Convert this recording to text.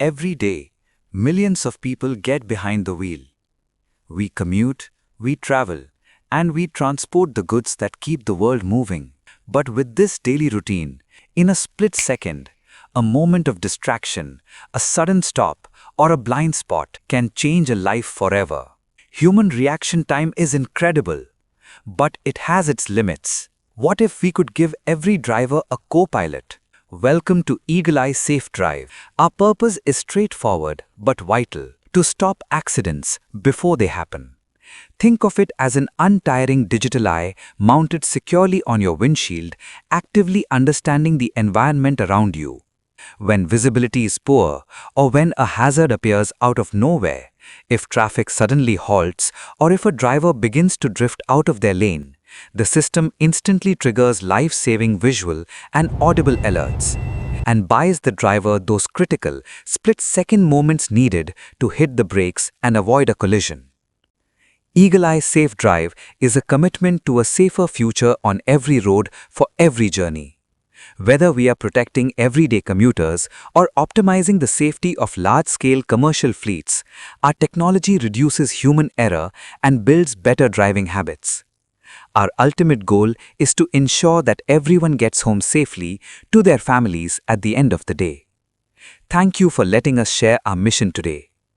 Every day, millions of people get behind the wheel. We commute, we travel, and we transport the goods that keep the world moving. But with this daily routine, in a split second, a moment of distraction, a sudden stop, or a blind spot can change a life forever. Human reaction time is incredible, but it has its limits. What if we could give every driver a co-pilot? Welcome to Eye Safdrive. Our purpose is straightforward but vital: to stop accidents before they happen. Think of it as an untiring digital eye mounted securely on your windshield, actively understanding the environment around you. When visibility is poor, or when a hazard appears out of nowhere, if traffic suddenly halts, or if a driver begins to drift out of their lane, the system instantly triggers life-saving visual and audible alerts and buys the driver those critical, split-second moments needed to hit the brakes and avoid a collision. Eye Safdrive is a commitment to a safer future on every road for every journey. Whether we are protecting everyday commuters or optimizing the safety of large-scale commercial fleets, our technology reduces human error and builds better driving habits. Our ultimate goal is to ensure that everyone gets home safely to their families at the end of the day. Thank you for letting us share our mission today.